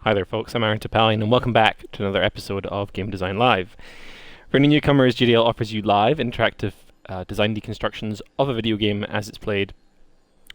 Hi there folks, I'm Arran Topalian and welcome back to another episode of Game Design Live. For any newcomers, GDL offers you live, interactive design deconstructions of a video game as it's played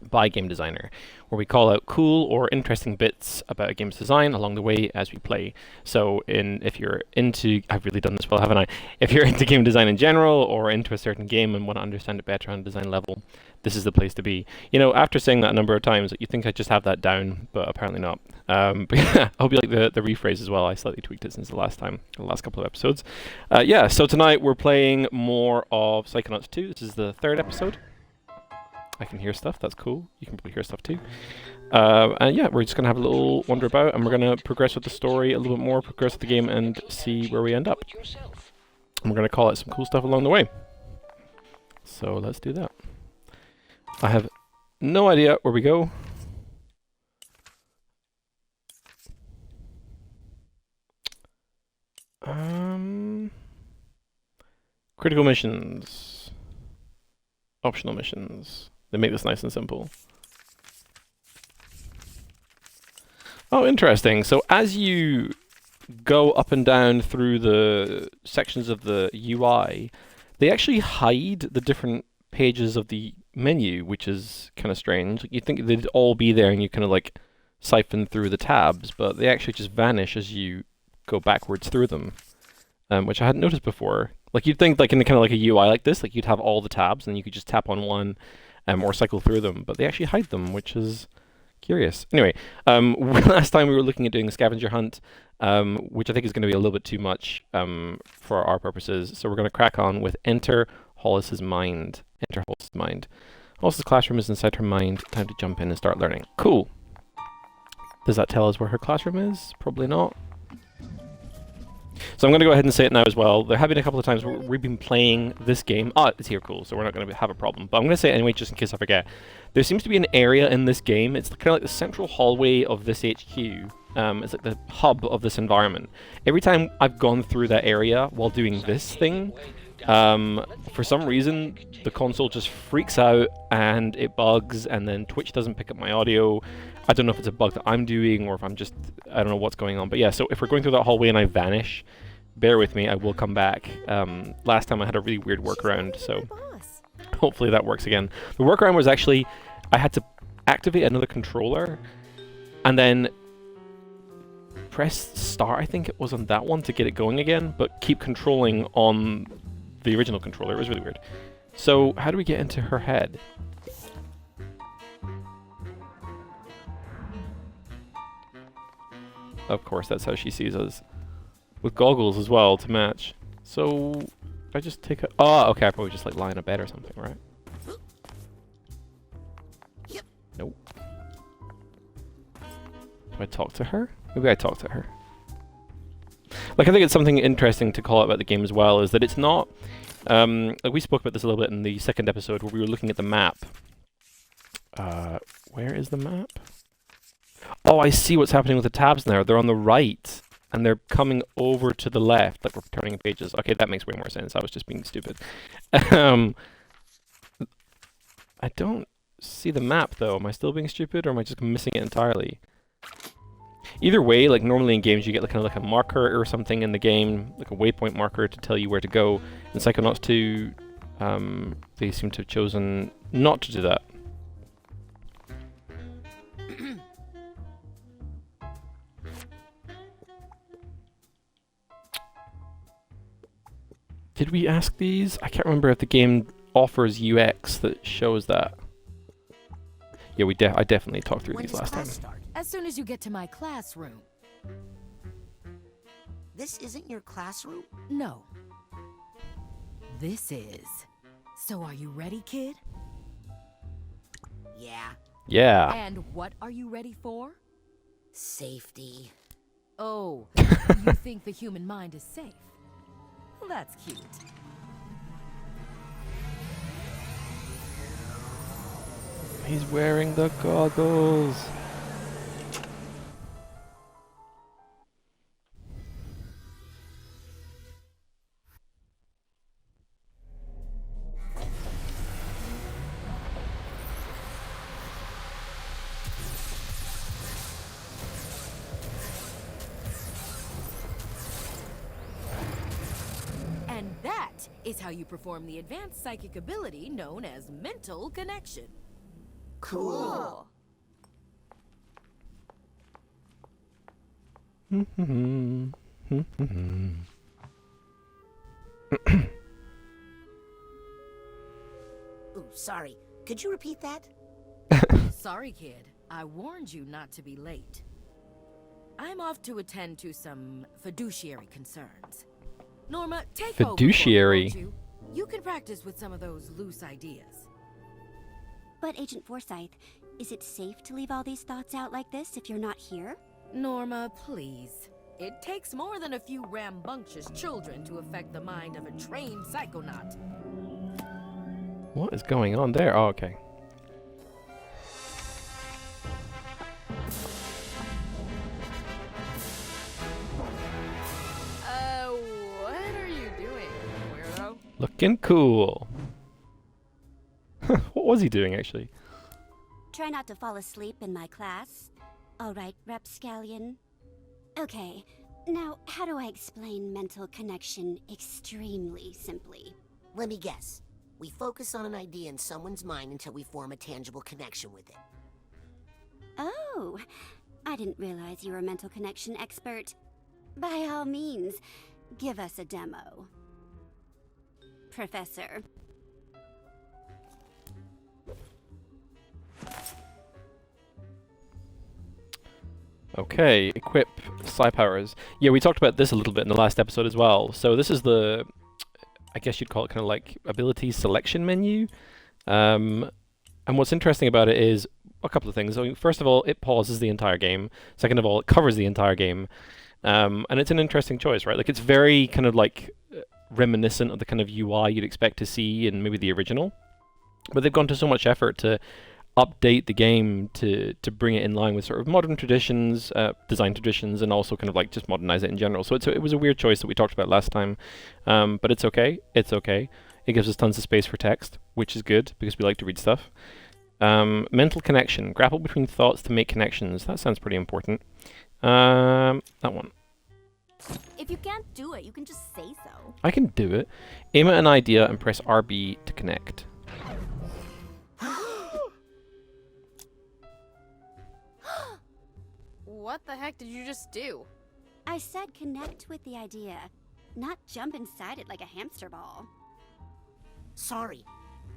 by a game designer, where we call out cool or interesting bits about a game's design along the way as we play. So if you're into, I've really done this well, haven't I? If you're into game design in general or into a certain game and want to understand it better on a design level, this is the place to be. You know, after saying that a number of times, you think I just have that down, but apparently not. But yeah, I hope you like the rephrase as well. I slightly tweaked it since the last couple of episodes. So tonight we're playing more of Psychonauts 2. This is the third episode. I can hear stuff, that's cool. You can probably hear stuff too. And yeah, we're just going to have a little wander about, and we're going to progress with the story a little bit more, progress with the game, and see where we end up. And we're going to call out some cool stuff along the way. So let's do that. I have no idea where we go. Critical missions. Optional missions. They make this nice and simple. Oh, interesting. So as you go up and down through the sections of the UI, they actually hide the different pages of the menu, which is kind of strange. You'd think they'd all be there and you kind of like siphon through the tabs, but they actually just vanish as you go backwards through them, which I hadn't noticed before. Like you'd think like in kind of like a UI like this, like you'd have all the tabs and you could just tap on one or cycle through them, but they actually hide them, which is curious. Anyway, last time we were looking at doing a scavenger hunt, which I think is going to be a little bit too much for our purposes, so we're going to crack on with Enter Hollis's Mind. Enter Hollis's Mind. Hollis's classroom is inside her mind. Time to jump in and start learning. Cool. Does that tell us where her classroom is? Probably not. So I'm going to go ahead and say it now as well. There have been a couple of times where we've been playing this game. Ah, it's here, cool, so we're not going to have a problem. But I'm going to say it anyway, just in case I forget. There seems to be an area in this game. It's kind of like the central hallway of this HQ. It's like the hub of this environment. Every time I've gone through that area while doing this thing, for some reason, the console just freaks out and it bugs, and then Twitch doesn't pick up my audio. I don't know if it's a bug that I'm doing or if I'm just, I don't know what's going on. But yeah, so if we're going through that hallway and I vanish, bear with me, I will come back. Last time I had a really weird workaround, so hopefully that works again. The workaround was actually, I had to activate another controller and then press start, I think it was on that one, to get it going again, but keep controlling on the original controller. It was really weird. So how do we get into her head? Of course, that's how she sees us. With goggles as well to match. So I just take a... Oh, okay, I probably just like lie in a bed or something, right? Nope. Do I talk to her? Maybe I talk to her. Like, I think it's something interesting to call out about the game as well, is that it's not... like we spoke about this a little bit in the second episode where we were looking at the map. Where is the map? Oh, I see what's happening with the tabs now. They're on the right, and they're coming over to the left, like we're turning pages. Okay, that makes way more sense. I was just being stupid. I don't see the map, though. Am I still being stupid, or am I just missing it entirely? Either way, like normally in games you get like kind of like a marker or something in the game, like a waypoint marker to tell you where to go. In Psychonauts 2, they seem to have chosen not to do that. Did we ask these? I can't remember if the game offers UX that shows that. Yeah, I definitely talked through these last time. As soon as you get to my classroom. This isn't your classroom? No. This is. So are you ready, kid? Yeah. Yeah. And what are you ready for? Safety. Oh, you think the human mind is safe? Well, that's cute. He's wearing the goggles. is how you perform the advanced psychic ability known as mental connection. Cool. Ooh, sorry. Could you repeat that? Sorry, kid. I warned you not to be late. I'm off to attend to some fiduciary concerns. Norma, take Fiduciary? over, won't you? You can practice with some of those loose ideas. But Agent Forsyth, is it safe to leave all these thoughts out like this if you're not here? Norma, please. It takes more than a few rambunctious children to affect the mind of a trained psychonaut. What is going on there? Oh, okay. What are you doing, weirdo? Looking cool. What was he doing, actually? Try not to fall asleep in my class. All right, Rapscallion. Okay, now how do I explain mental connection extremely simply? Let me guess. We focus on an idea in someone's mind until we form a tangible connection with it. Oh, I didn't realize you were a mental connection expert. By all means, give us a demo. Professor. Okay, equip psi powers. Yeah, we talked about this a little bit in the last episode as well. So this is the, I guess you'd call it kind of like ability selection menu. And what's interesting about it is a couple of things. So first of all, it pauses the entire game. Second of all, it covers the entire game. And it's an interesting choice, right? Like it's very kind of like reminiscent of the kind of UI you'd expect to see in maybe the original. But they've gone to so much effort to update the game to bring it in line with sort of modern traditions, design traditions, and also kind of like just modernize it in general. So it was a weird choice that we talked about last time, but it's okay. It's okay. It gives us tons of space for text, which is good because we like to read stuff. Mental connection. Grapple between thoughts to make connections. That sounds pretty important. That one. If you can't do it, you can just say so. I can do it. Aim at an idea and press RB to connect. What the heck did you just do? I said connect with the idea, not jump inside it like a hamster ball. Sorry.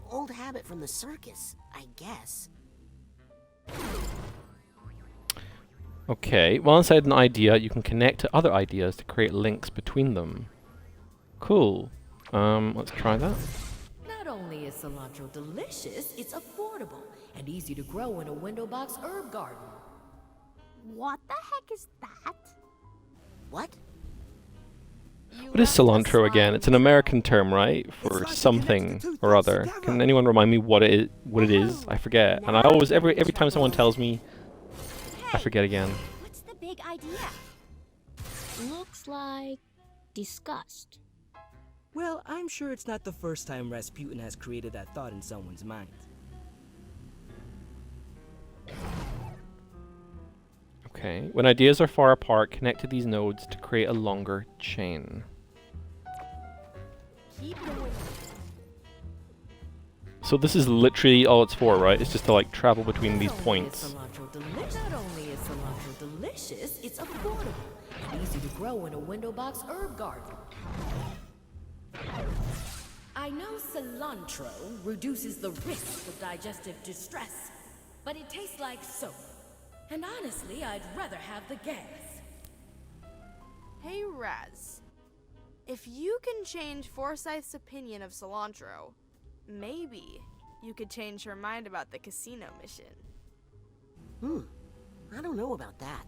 Old habit from the circus, I guess. Okay, while inside an idea, you can connect to other ideas to create links between them. Cool. Let's try that. Not only is cilantro delicious, it's affordable and easy to grow in a window box herb garden. What the heck is that? What? What is cilantro again? It's an American term, right? For something or other. Can anyone remind me what it is? I forget. And I always, every time someone tells me, I forget again. What's the big idea? Looks like disgust. Well, I'm sure it's not the first time Rasputin has created that thought in someone's mind. Okay. When ideas are far apart, connect to these nodes to create a longer chain. Keep going. So this is literally all it's for, right? It's just to like travel between these points. Not only is cilantro delicious, it's affordable and easy to grow in a window box herb garden. I know cilantro reduces the risk of digestive distress, but it tastes like soap. And honestly, I'd rather have the gas. Hey, Raz. If you can change Forsyth's opinion of cilantro, maybe you could change her mind about the casino mission. I don't know about that.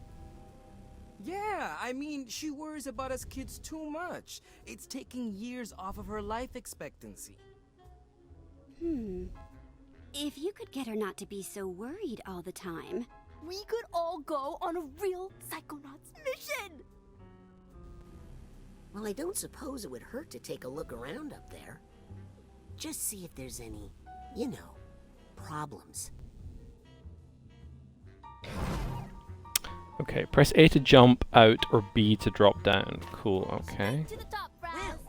Yeah, I mean, she worries about us kids too much. It's taking years off of her life expectancy. If you could get her not to be so worried all the time, We could all go on a real Psychonauts mission! Well, I don't suppose it would hurt to take a look around up there. Just see if there's any, you know, problems. Okay, press A to jump out or B to drop down. Cool, okay. To the top, Raz!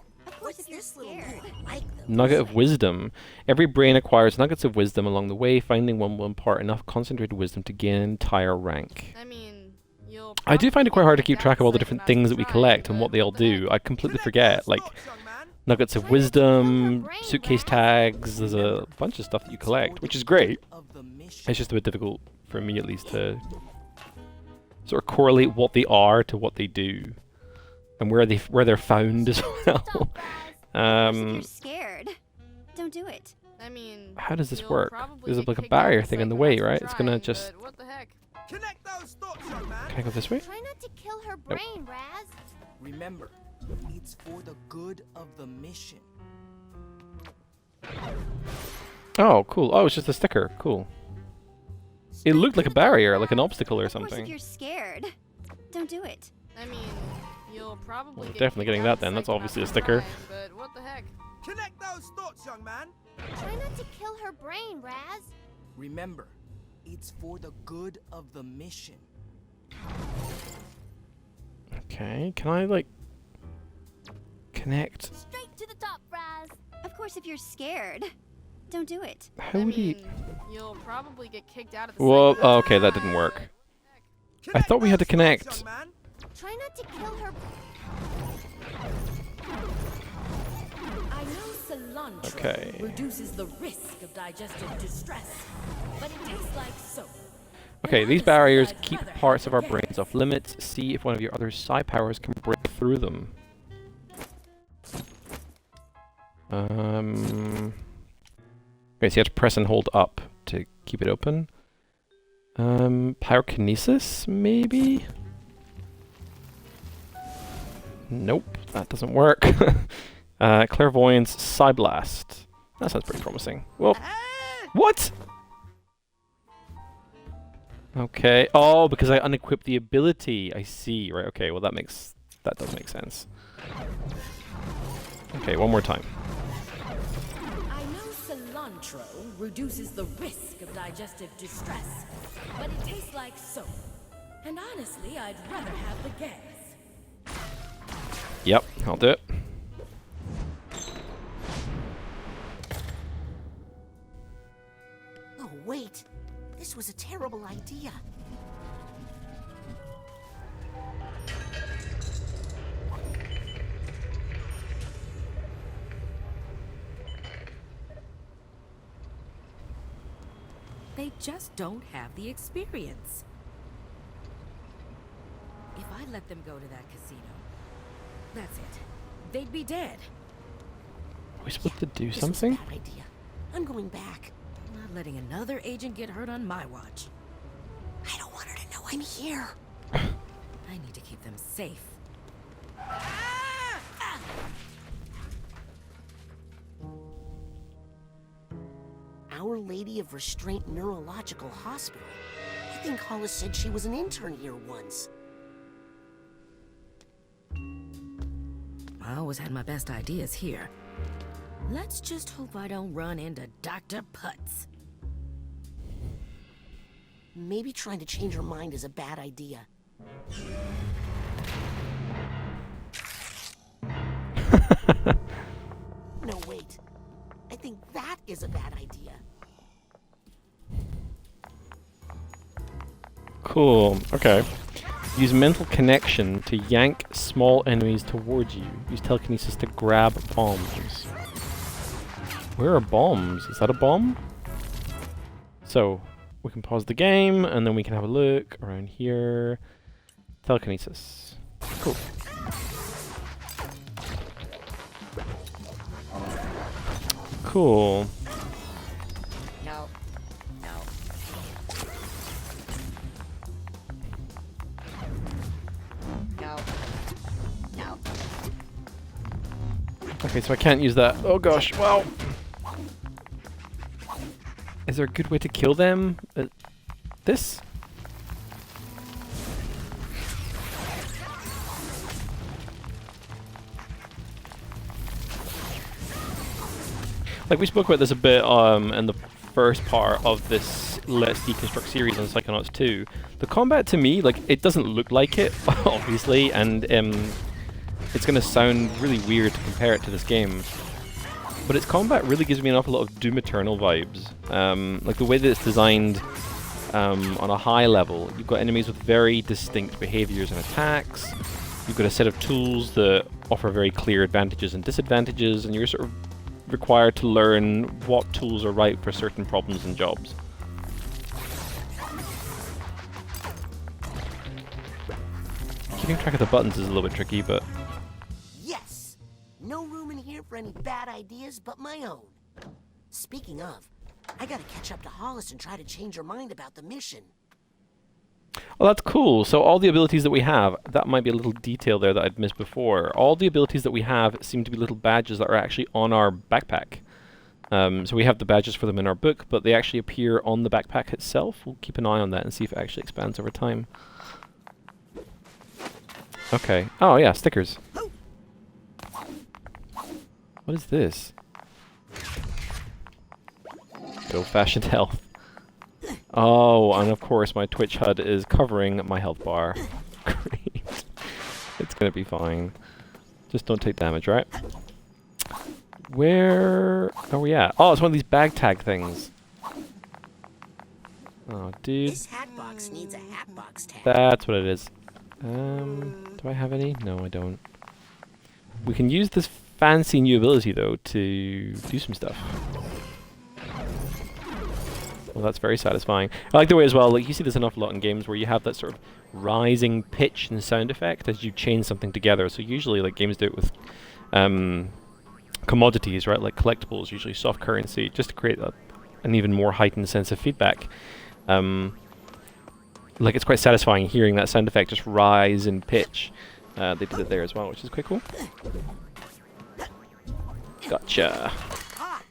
What's this this little more like them. Nugget of wisdom. Every brain acquires nuggets of wisdom along the way. Finding one will impart enough concentrated wisdom to gain an entire rank. I mean, you'll I do find it quite hard to keep probably track of all the get different Psychonauts things that we trying, collect and but what they all what the heck? do. I completely forget. Like, nuggets of wisdom, suitcase tags, there's a bunch of stuff that you collect, which is great. Of the mission. It's just a bit difficult for me, at least, to sort of correlate what they are to what they do, and where they're found as well. If you're scared, don't do it. I mean, How does this you'll work? probably There's get like a kicked out barrier of thing in the way, Psychonauts for right? It's gonna trying, just. but what the heck? Connect those thoughts, young man. Can I go this way? Try not to kill her brain, Raz. Remember, it's for the good of the mission. Oh, cool. Oh, it's just a sticker. Cool. It looked like a barrier, like an obstacle or Of course, if something. you're scared, don't do it. I mean, you'll probably Well, get definitely kicked getting out that of then. That's Psychonauts obviously a for sticker. trying, but what the heck? Connect those thoughts, young man. Try not to kill her brain, Raz. Remember, it's for the good of the mission. Okay, can I, like, connect? Straight to the top, Raz. Of course, if you're scared, don't do it. How I would he... mean, you'll probably get kicked out of the Well, Psychonauts oh, okay, for that didn't trying, work. but I thought we had to Connect connect. those thoughts, young man. Try not to kill her. I know cilantro Okay. reduces the risk of digestive distress, but it tastes like soap. Okay, And these honestly, barriers I'd keep rather have parts of the our gas. brains off limits. See if one of your other psi powers can break through them. Okay, so you have to press and hold up to keep it open. Pyrokinesis, maybe? Nope, that doesn't work. Clairvoyance, Psyblast. That sounds pretty promising. Well, what? Okay. Oh, because I unequipped the ability. I see. Right. Okay. Well, that does make sense. Okay. One more time. I know cilantro reduces the risk of digestive distress, but it tastes like soap. And honestly, I'd rather have the gas. Yep. I'll do it. Oh, wait. This was a terrible idea. They just don't have the experience. If I let them go to that casino, that's it. They'd be dead. Are we supposed to do This something? was a bad idea. I'm going back. I'm not letting another agent get hurt on my watch. I don't want her to know I'm here. I need to keep them safe. Our Lady of Restraint Neurological Hospital. I think Hollis said she was an intern here once. I always had my best ideas here. Let's just hope I don't run into Dr. Putz. Maybe trying to change her mind is a bad idea. No, wait. I think that is a bad idea. Cool. Okay. Use mental connection to yank small enemies towards you. Use telekinesis to grab bombs. Where are bombs? Is that a bomb? So, we can pause the game, and then we can have a look around here. Telekinesis. Cool. Cool. No. No. No. No. Okay, so I can't use that. Oh gosh, wow. Is there a good way to kill them? This? Like we spoke about this a bit in the first part of this Let's Deconstruct series on Psychonauts 2. The combat to me, like, it doesn't look like it, obviously, and it's going to sound really weird to compare it to this game, but its combat really gives me an awful lot of Doom Eternal vibes. Like the way that it's designed on a high level, you've got enemies with very distinct behaviors and attacks. You've got a set of tools that offer very clear advantages and disadvantages, and you're sort of required to learn what tools are right for certain problems and jobs. Keeping track of the buttons is a little bit tricky, but... Yes! No room in here for any bad ideas but my own. Speaking of, I gotta catch up to Hollis and try to change her mind about the mission. Oh, that's cool. So all the abilities that we have, that might be a little detail there that I'd missed before. All the abilities that we have seem to be little badges that are actually on our backpack. So we have the badges for them in our book, but they actually appear on the backpack itself. We'll keep an eye on that and see if it actually expands over time. Okay. Oh yeah, stickers. What is this? Good old-fashioned health. Oh, and of course my Twitch HUD is covering my health bar. Great. It's gonna be fine. Just don't take damage, right? Where are we at? Oh, it's one of these bag tag things. Oh, dude. This hat box needs a hat box tag. That's what it is. Do I have any? No, I don't. We can use this fancy new ability, though, to do some stuff. Well, that's very satisfying. I like the way as well, like, you see this an awful lot in games where you have that sort of rising pitch and sound effect as you chain something together. So usually, like, games do it with commodities, right? Like collectibles, usually soft currency, just to create an even more heightened sense of feedback. Like, it's quite satisfying hearing that sound effect just rise in pitch. They did it there as well, which is quite cool. Gotcha. Ah,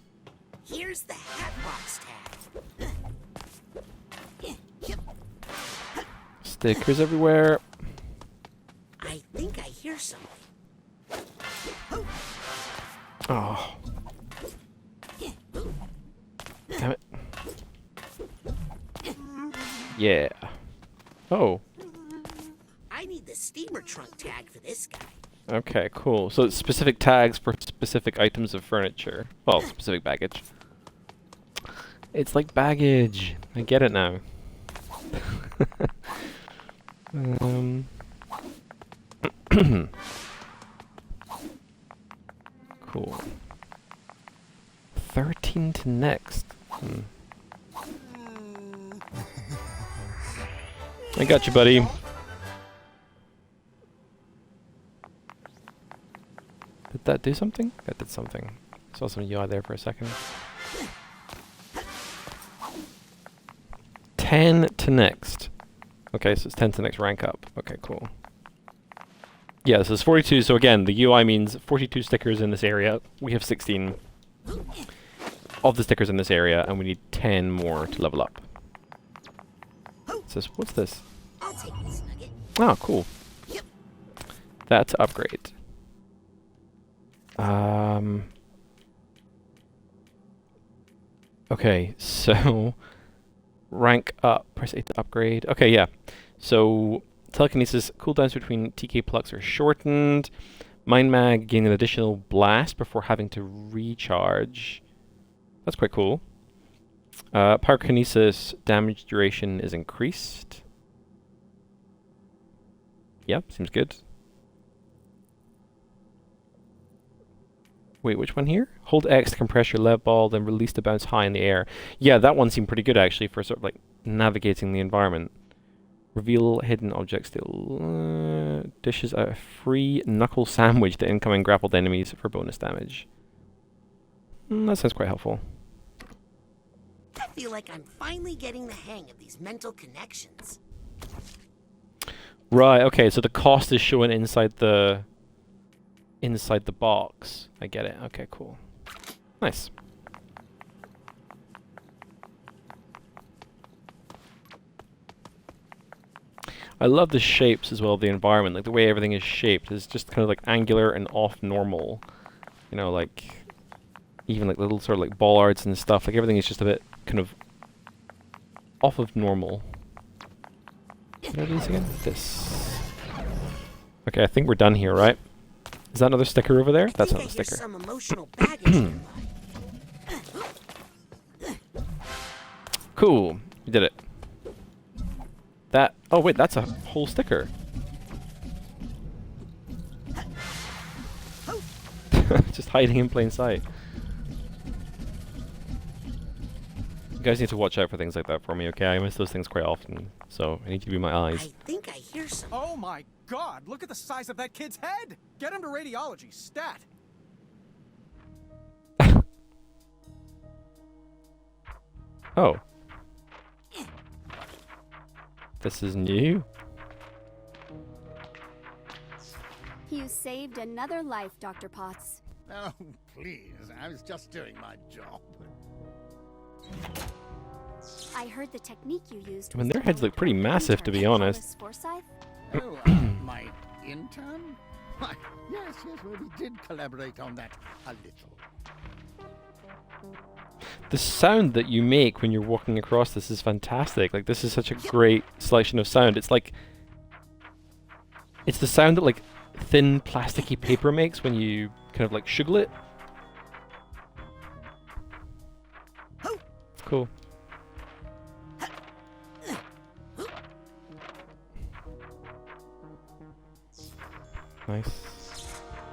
here's the hat box tag. Stickers everywhere. I think I hear something. Oh. Damn it. Yeah. Oh. I need the steamer trunk tag for this guy. Okay, cool. So it's specific tags for specific items of furniture. Well, specific baggage. It's like baggage. I get it now. Cool. 13 to next. I got you, buddy. Did that do something? That did something. Saw some UI there for a second. 10 to next. Okay, so it's 10 to next rank up. Okay, cool. Yeah, this is 42, so again, the UI means 42 stickers in this area. We have 16 of the stickers in this area, and we need 10 more to level up. What's this? I'll take this nugget. Oh, cool. Yep. That's upgrade. Okay, so rank up. Press 8 to upgrade. Okay, yeah. So telekinesis cooldowns between TK plucks are shortened. Mind Mag gain an additional blast before having to recharge. That's quite cool. Pyrokinesis damage duration is increased. Yep, seems good. Wait, which one here? Hold X to compress your lead ball, then release to bounce high in the air. Yeah, that one seemed pretty good actually for sort of like navigating the environment. Reveal hidden objects still. Dishes out a free knuckle sandwich to incoming grappled enemies for bonus damage. That sounds quite helpful. I feel like I'm finally getting the hang of these mental connections. Right, okay, so the cost is shown inside the box. I get it. Okay, cool. Nice. I love the shapes as well of the environment. Like the way everything is shaped is just kind of like angular and off normal. You know, like even like little sort of like bollards and stuff. Like everything is just a bit kind of off of normal. What are these again? This. Okay, I think we're done here, right? Is that another sticker over there? I That's think another I hear sticker. some emotional baggage nearby. Cool. We did it. That... Oh, wait, that's a whole sticker. Just hiding in plain sight. You guys need to watch out for things like that for me, okay? I miss those things quite often, so I need to be my I eyes. think I hear some. Oh my god, look at the size of that kid's head! Get him to radiology, stat! Oh. This is new? You saved another life, Dr. Potts. Oh, please. I was just doing my job. I heard the technique you used. I mean, was their to heads go look pretty with massive, to be intern honest. Hollis Forsyth? Oh, my intern? Why, yes, well, we did collaborate on that a little. The sound that you make when you're walking across this is fantastic. Like, this is such a great selection of sound. It's like... It's the sound that, like, thin, plasticky paper makes when you kind of, like, sugar it. It's cool. Nice.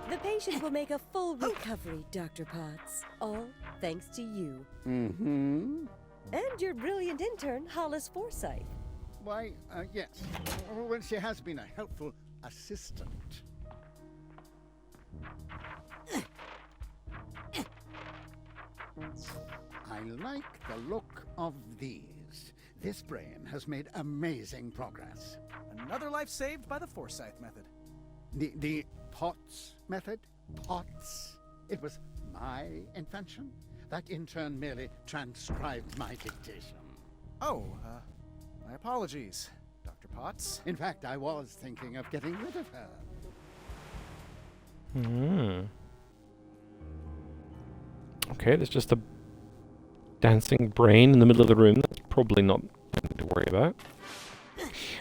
The patient will make a full recovery, Dr. Potts. All thanks to you. Mm-hmm. And your brilliant intern, Hollis Forsyth. Why, yes. Well, she has been a helpful assistant. I like the look of these. This brain has made amazing progress. Another life saved by the Forsyth method. The Potts method? Potts? It was my invention. That intern merely transcribed my dictation. Oh, my apologies, Dr. Potts. In fact, I was thinking of getting rid of her. Hmm. Okay, there's just a dancing brain in the middle of the room. That's probably not anything to worry about.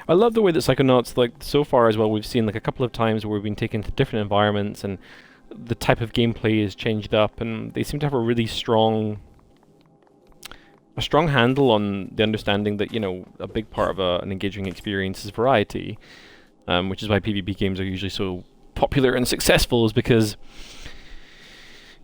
I love the way that Psychonauts, like, so far as well, we've seen like a couple of times where we've been taken to different environments and the type of gameplay is changed up, and they seem to have a really strong handle on the understanding that, you know, a big part of an engaging experience is variety, which is why PvP games are usually so popular and successful, is because,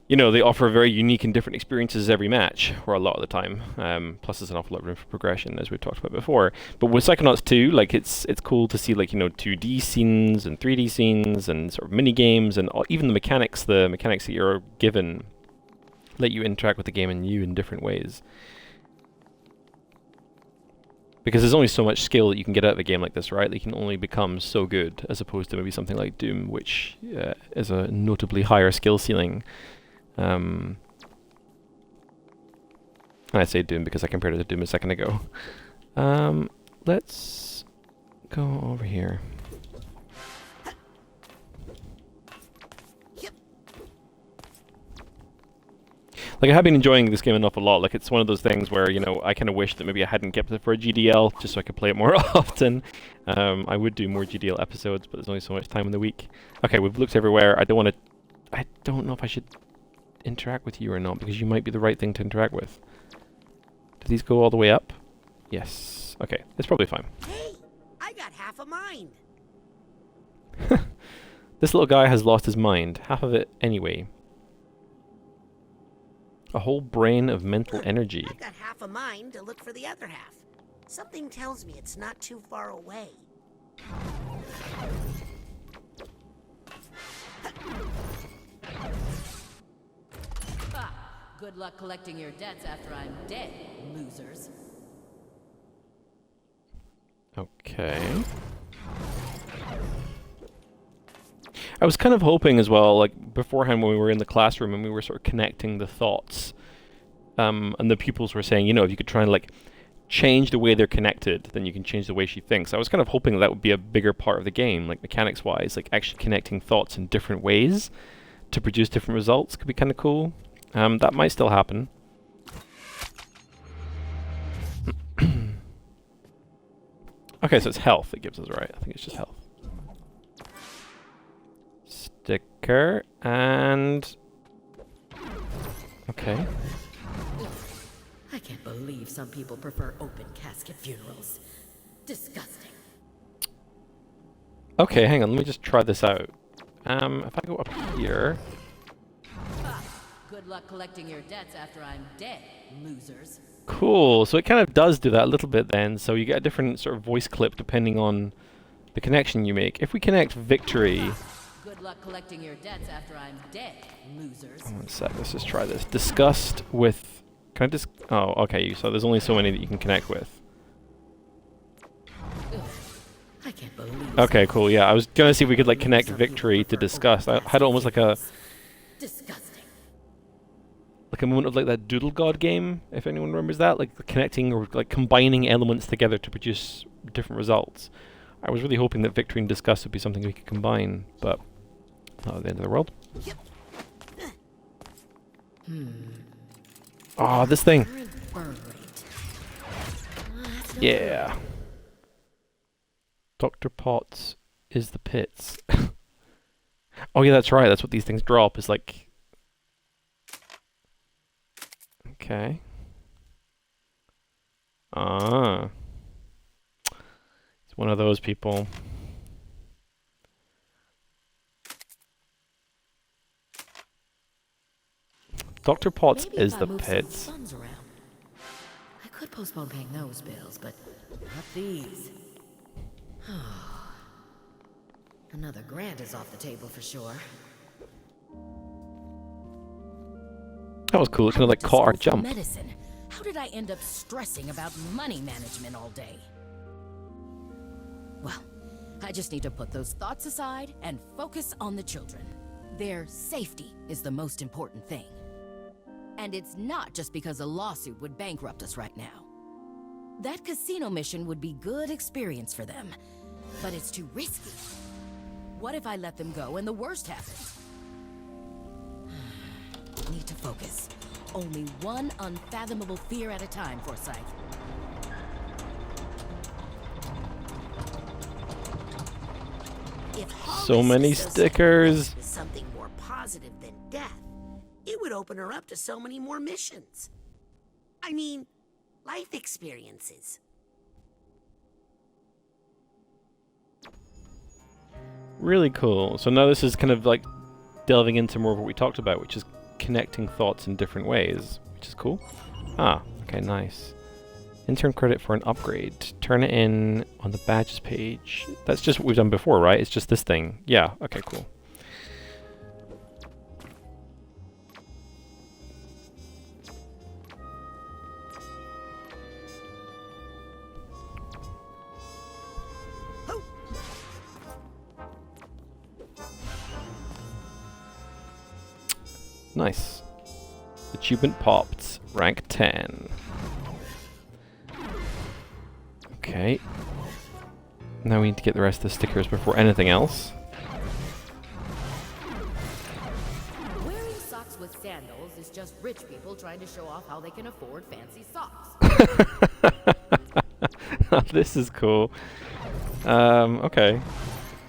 you know, they offer very unique and different experiences every match, or a lot of the time. Plus, there's an awful lot of room for progression, as we've talked about before. But with Psychonauts 2, like, it's cool to see, like, you know, 2D scenes and 3D scenes and sort of mini games, and even the mechanics that you're given let you interact with the game in new and different ways. Because there's only so much skill that you can get out of a game like this, right? That you can only become so good, as opposed to maybe something like Doom, which is a notably higher skill ceiling. And I say Doom because I compared it to Doom a second ago. Let's go over here. Like, I have been enjoying this game an awful lot. Like, it's one of those things where, you know, I kind of wish that maybe I hadn't kept it for a GDL, just so I could play it more often. I would do more GDL episodes, but there's only so much time in the week. Okay, we've looked everywhere. I don't know if I should interact with you or not, because you might be the right thing to interact with. Do these go all the way up? Yes. Okay, it's probably fine. Hey, I got half a mind. This little guy has lost his mind. Half of it anyway. A whole brain of mental energy. I've got half a mind to look for the other half. Something tells me it's not too far away. Good luck collecting your debts after I'm dead, losers. Okay. I was kind of hoping as well, like, beforehand when we were in the classroom and we were sort of connecting the thoughts, and the pupils were saying, you know, if you could try and, like, change the way they're connected, then you can change the way she thinks. I was kind of hoping that would be a bigger part of the game, like, mechanics-wise, like, actually connecting thoughts in different ways to produce different results could be kind of cool. That might still happen. Okay, so it's health it gives us, right? I think it's just health. sticker and... Okay. I can't believe some people prefer open casket funerals. Disgusting. Okay, hang on, let me just try this out. If I go up here... Good luck collecting your debts after I'm dead, losers. Cool, so it kind of does do that a little bit then, so you get a different sort of voice clip depending on the connection you make. If we connect victory... Good luck collecting your debts after I'm dead, losers. One sec, let's just try this. Disgust with... Can I just... Oh, okay, so there's only so many that you can connect with. I can't believe. Okay, cool, yeah, I was gonna see if we could like connect victory to disgust. I had almost like a... Disgusting. Like a moment of like that Doodle God game, if anyone remembers that, like connecting or like combining elements together to produce different results. I was really hoping that victory and disgust would be something we could combine, but not at the end of the world. Oh, this thing. Yeah. Dr. Potts is the pits. Oh yeah, that's right. That's what these things drop. Is like. Okay. Ah. It's one of those people. Dr. Potts Maybe is if I the move some pits. funds around. I could postpone paying those bills, but not these. Another grant is off the table for sure. That was cool. It kind of like caught our jump. Medicine. How did I end up stressing about money management all day? Well, I just need to put those thoughts aside and focus on the children. Their safety is the most important thing. And it's not just because a lawsuit would bankrupt us right now. That casino mission would be good experience for them, but it's too risky. What if I let them go and the worst happens? Need to focus. Only one unfathomable fear at a time, Forsyth. If So many stickers. With something more positive than death, it would open her up to so many more missions. I mean, life experiences. Really cool. So now this is kind of like delving into more of what we talked about, which is connecting thoughts in different ways, which is cool. Ah, okay, nice. Intern credit for an upgrade. Turn it in on the badges page. That's just what we've done before, right? It's just this thing. Yeah, okay, cool. Nice. Achievement popped. Rank 10. Okay. Now we need to get the rest of the stickers before anything else. Wearing socks with sandals is just rich people trying to show off how they can afford fancy socks. This is cool. Okay.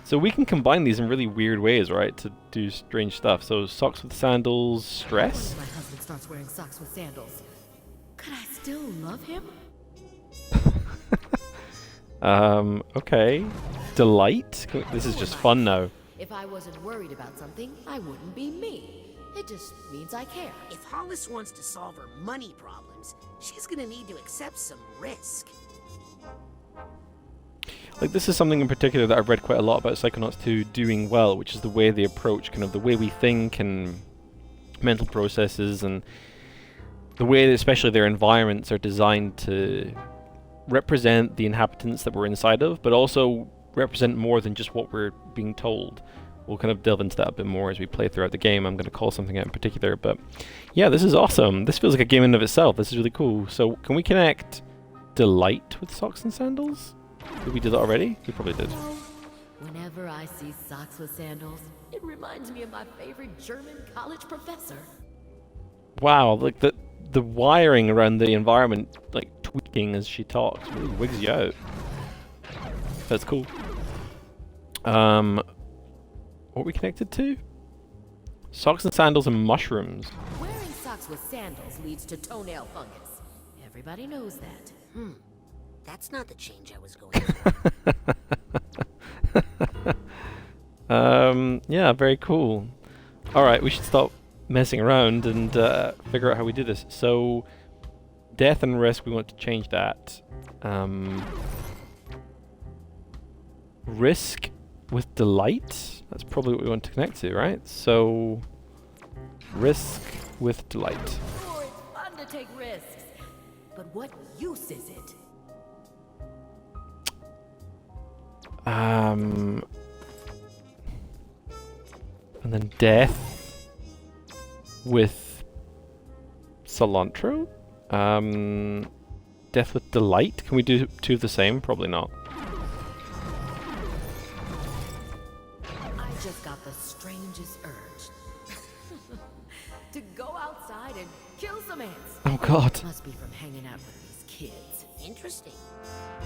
So we can combine these in really weird ways, right? To do strange stuff. So socks with sandals, stress. When my husband starts wearing socks with sandals, could I still love him? Okay. Delight? This is just fun now. If I wasn't worried about something, I wouldn't be me. It just means I care. If Hollis wants to solve her money problems, she's gonna need to accept some risk. Like, this is something in particular that I've read quite a lot about Psychonauts 2 doing well, which is the way they approach kind of the way we think and mental processes, and the way that especially their environments are designed to represent the inhabitants that we're inside of, but also represent more than just what we're being told. We'll kind of delve into that a bit more as we play throughout the game. I'm going to call something out in particular, but yeah, this is awesome. This feels like a game in and of itself. This is really cool. So can we connect Delight with socks and sandals? Did we do that already? We probably did. Whenever I see socks with sandals, it reminds me of my favorite German college professor. Wow, like the wiring around the environment, like tweaking as she talks, really wigs you out. That's cool. What are we connected to? Socks and sandals and mushrooms. Wearing socks with sandals leads to toenail fungus. Everybody knows that. That's not the change I was going for. Yeah, very cool. Alright, we should stop messing around and figure out how we do this. So, death and risk, we want to change that. Risk with delight? That's probably what we want to connect to, right? So, risk with delight. Sure, it's fun to take risks. But what use is it? And then death with cilantro? Death with delight? Can we do two of the same? Probably not. I just got the strangest urge. To go outside and kill some ants. Oh god. Must be from hanging out with these kids. Interesting.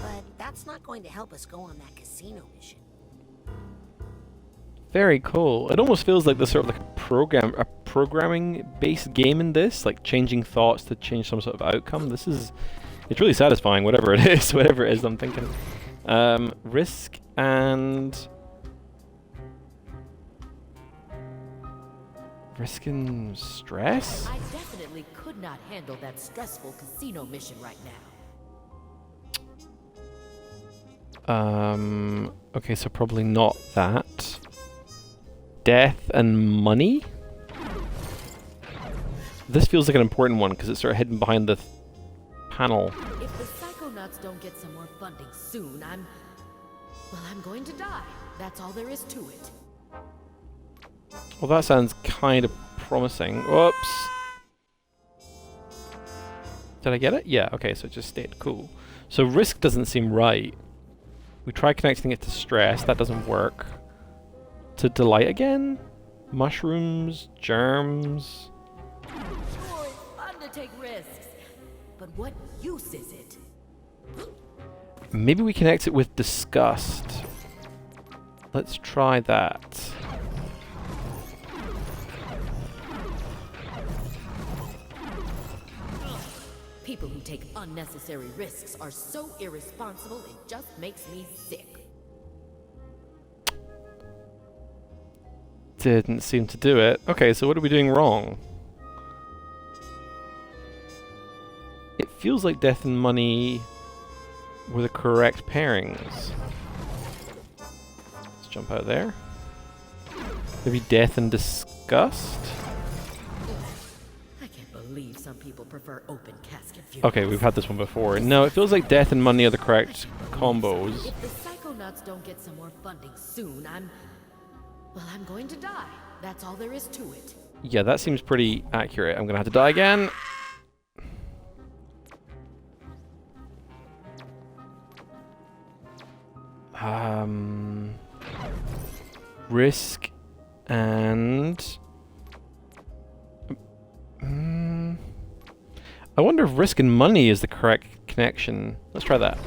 But that's not going to help us go on that casino mission. Very cool. It almost feels like there's sort of like a programming-based game in this, like changing thoughts to change some sort of outcome. It's really satisfying, whatever it is, I'm thinking. Risk and stress? I definitely could not handle that stressful casino mission right now. Okay, so probably not that. Death and money? This feels like an important one because it's sort of hidden behind the panel. If the Psychonauts don't get some more funding soon, I'm going to die. That's all there is to it. Well, that sounds kind of promising. Whoops. Did I get it? Yeah, okay, so it just stayed. Cool. So risk doesn't seem right. We try connecting it to stress. That doesn't work. To delight again? Mushrooms? Germs? Sure, it's fun to take risks. But what use is it? Maybe we connect it with disgust. Let's try that. People who take unnecessary risks are so irresponsible, it just makes me sick. Didn't seem to do it. Okay, so what are we doing wrong? It feels like death and money were the correct pairings. Let's jump out of there. Maybe death and disgust? I can't believe some people prefer open casket funerals. Okay, we've had this one before. No, it feels like death and money are the correct combos. If the Psychonauts don't get some more funding soon, I'm going to die. That's all there is to it. Yeah, that seems pretty accurate. I'm gonna have to die again. Risk and... I wonder if risk and money is the correct connection. Let's try that.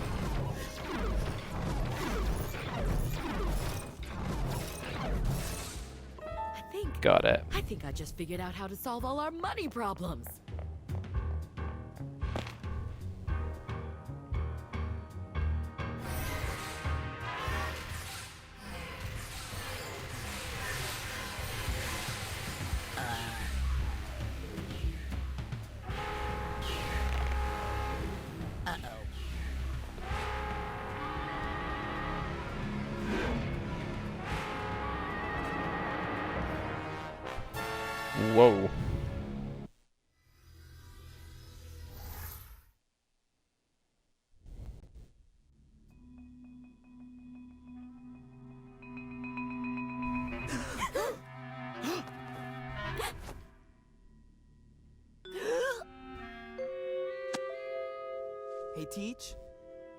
Got it. I think I just figured out how to solve all our money problems. Whoa. Hey, Teach.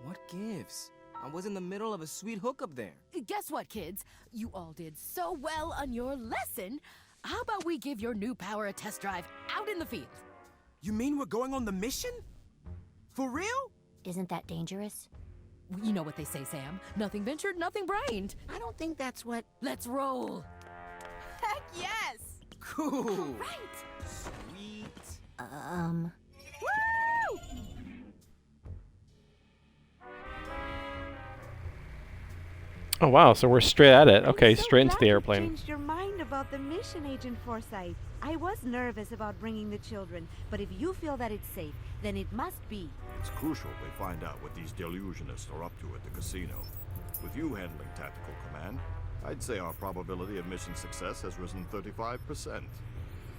What gives? I was in the middle of a sweet hookup there. Guess what, kids? You all did so well on your lesson. How about we give your new power a test drive out in the field? You mean we're going on the mission? For real? Isn't that dangerous? You know what they say, Sam. Nothing ventured, nothing brained. I don't think that's what... Let's roll. Yes! Cool. Right! Sweet. Woo! Oh wow, so we're straight at it. Okay, I'm so straight into glad the you airplane. changed your mind about the mission, Agent Forsyth. I was nervous about bringing the children, but if you feel that it's safe, then it must be. It's crucial they find out what these delusionists are up to at the casino. With you handling tactical command, I'd say our probability of mission success has risen 35%.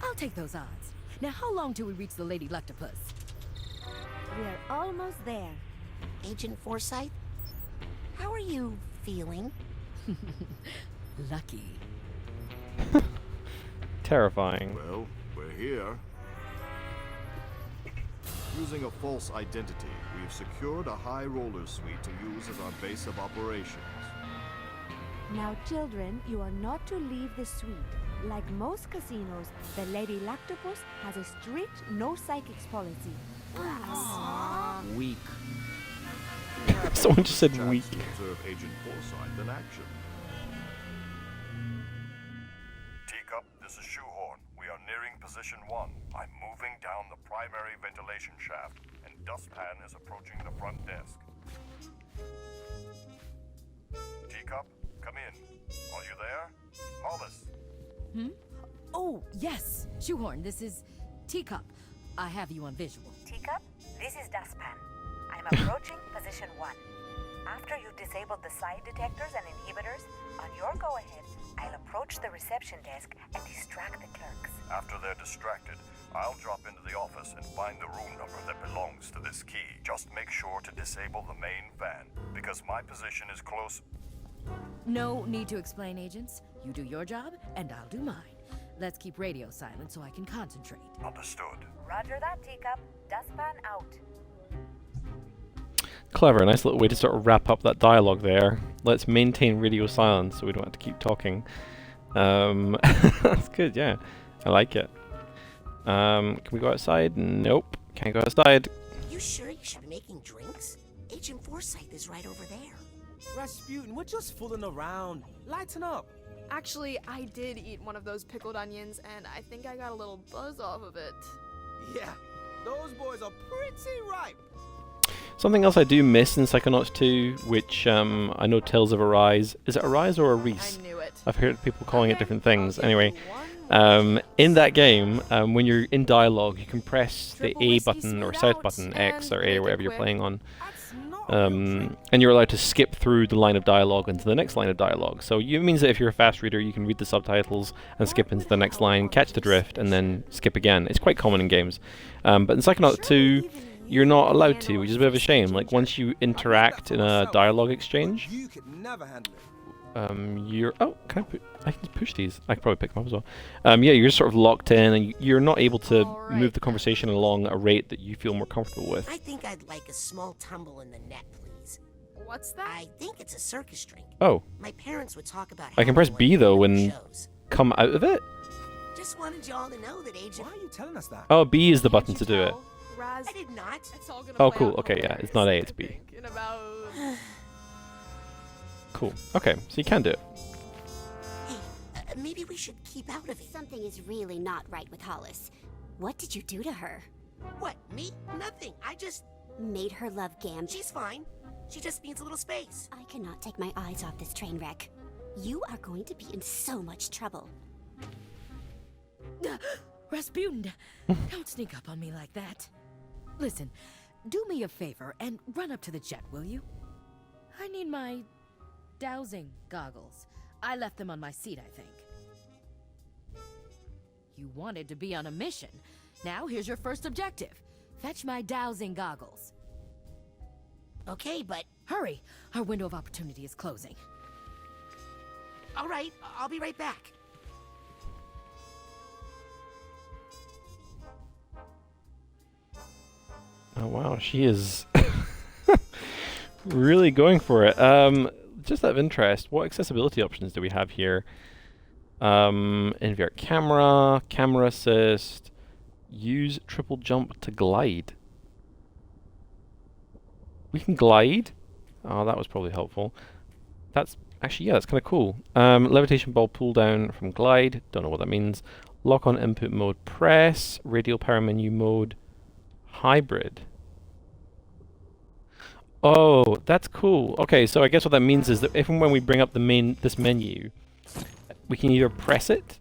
I'll take those odds. Now, how long till we reach the Lady Luctopus? We're almost there. Agent Forsyth, how are you feeling? Lucky. Terrifying. Well, we're here. Using a false identity, we've secured a high roller suite to use as our base of operations. Now, children, you are not to leave the suite. Like most casinos, the Lady Luctopus has a strict no psychics policy. Weak. Someone just said Chance weak. to observe Agent Forsyth in action. Teacup, this is Shoehorn. We are nearing position 1. I'm moving down the primary ventilation shaft, and Dustpan is approaching the front desk. Teacup, come in. Are you there? Hollis. Oh, yes. Shoehorn, this is Teacup. I have you on visual. Teacup, this is Dustpan. I'm approaching position 1. After you've disabled the side detectors and inhibitors, on your go-ahead, I'll approach the reception desk and distract the clerks. After they're distracted, I'll drop into the office and find the room number that belongs to this key. Just make sure to disable the main fan, because my position is close. No need to explain, agents. You do your job, and I'll do mine. Let's keep radio silent so I can concentrate. Understood. Roger that, Teacup. Dustpan out. Clever, nice little way to sort of wrap up that dialogue there. Let's maintain radio silence so we don't have to keep talking. That's good, yeah. I like it. Can we go outside? Nope. Can't go outside. You sure you should be making drinks? Agent Forsyth is right over there. Rasputin, we're just fooling around. Lighten up. Actually, I did eat one of those pickled onions, and I think I got a little buzz off of it. Yeah, those boys are pretty ripe. Something else I do miss in Psychonauts 2, which I know Tales of Arise. Is it Arise or Arise? I knew it. I've heard people calling it different things. Anyway, in that game, when you're in dialogue, you can press the A button or south button, X or A, or whatever you're playing on. And you're allowed to skip through the line of dialogue into the next line of dialogue. So it means that if you're a fast reader, you can read the subtitles and skip into the next line, catch the drift, and then skip again. It's quite common in games. But in Psychonauts 2, you're not allowed to, which is a bit of a shame. Like, once you interact in a dialogue exchange, You could never handle it. you're... Oh, I can push these. I can probably pick them up as well. Yeah, you're just sort of locked in, and you're not able to move the conversation along a rate that you feel more comfortable with. I think I'd like a small tumble in the net, please. What's that? I think it's a circus drink. Oh. My parents would talk about I can press having B, one though, for their and shows. come out of it? Just wanted y'all to know that Agent... Why are you telling us that? Oh, B is the button to do it. Raz, I did not. it's all gonna Oh, play cool. out Okay, yeah, it's not A, it's B. hilarious, I think, in about... Cool. Okay, so you can do it. Hey, maybe we should keep out of it. Something is really not right with Hollis. What did you do to her? What, me? Nothing. I just... Made her love Gam. She's fine. She just needs a little space. I cannot take my eyes off this train wreck. You are going to be in so much trouble. Rasputin, don't sneak up on me like that. Listen, do me a favor and run up to the jet, will you? I need my dowsing goggles. I left them on my seat, I think. You wanted to be on a mission. Now here's your first objective. Fetch my dowsing goggles. Okay, but... Hurry! Our window of opportunity is closing. All right, I'll be right back. Oh wow, she is really going for it. Just out of interest, what accessibility options do we have here? NVR camera, camera assist, use triple jump to glide. We can glide? Oh, that was probably helpful. That's Actually, yeah, that's kind of cool. Levitation ball pull down from glide. Don't know what that means. Lock on input mode press. Radial power menu mode. Hybrid. Oh, that's cool. Okay, so I guess what that means is that if and when we bring up this menu, we can either press it,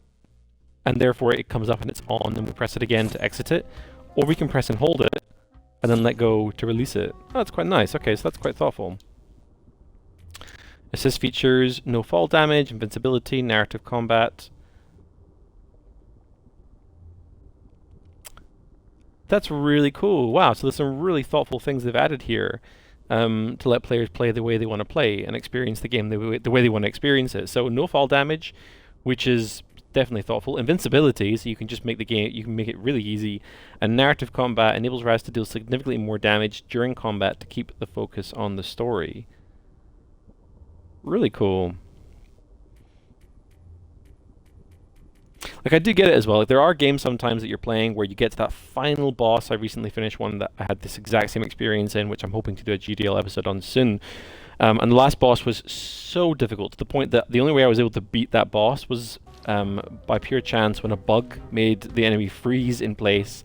and therefore it comes up and it's on, and we press it again to exit it, or we can press and hold it, and then let go to release it. Oh, that's quite nice. Okay, so that's quite thoughtful. Assist features, no fall damage, invincibility, narrative combat. That's really cool. Wow, so there's some really thoughtful things they've added here to let players play the way they want to play and experience the game the way they want to experience it. So no fall damage, which is definitely thoughtful. Invincibility, so you can just make the game, you can make it really easy. And narrative combat enables Raz to deal significantly more damage during combat to keep the focus on the story. Really cool. Like, I do get it as well. Like, there are games sometimes that you're playing where you get to that final boss. I recently finished one that I had this exact same experience in, which I'm hoping to do a GDL episode on soon. And the last boss was so difficult to the point that the only way I was able to beat that boss was by pure chance when a bug made the enemy freeze in place.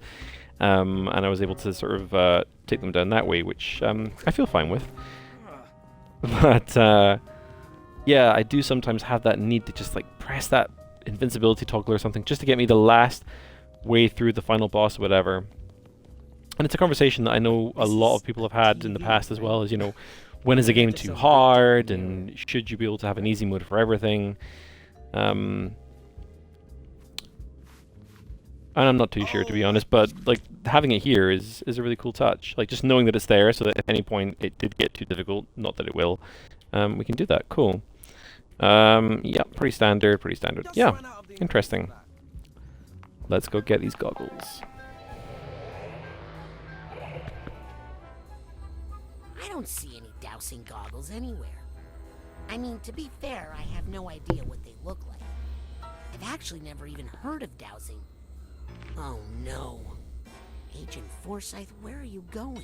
And I was able to sort of take them down that way, which I feel fine with. But yeah, I do sometimes have that need to just like press that invincibility toggle or something just to get me the last way through the final boss or whatever. And it's a conversation that I know a lot of people have had in the past as well, as, you know, when is a game too hard and should you be able to have an easy mode for everything? And I'm not too sure, to be honest, but like having it here is a really cool touch. Like just knowing that it's there so that at any point it did get too difficult, not that it will, we can do that. Cool. Yeah, pretty standard, pretty standard. Yeah, interesting. Let's go get these goggles. I don't see any dowsing goggles anywhere. I mean, to be fair, I have no idea what they look like. I've actually never even heard of dowsing. Oh no. Agent Forsyth, where are you going?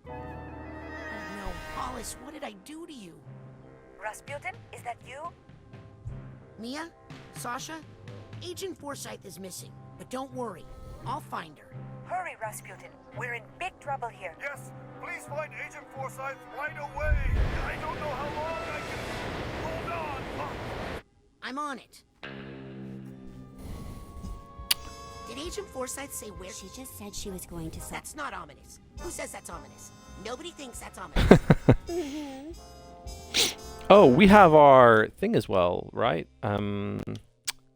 No, Hollis, what did I do to you? Rasputin, is that you? Mia? Sasha? Agent Forsyth is missing, but don't worry. I'll find her. Hurry, Rasputin. We're in big trouble here. Yes, please find Agent Forsyth right away. I don't know how long I can hold on. I'm on it. Did Agent Forsyth say where? She just said she was going to... That's not ominous. Who says that's ominous? Nobody thinks that's ominous. Oh, we have our thing as well, right?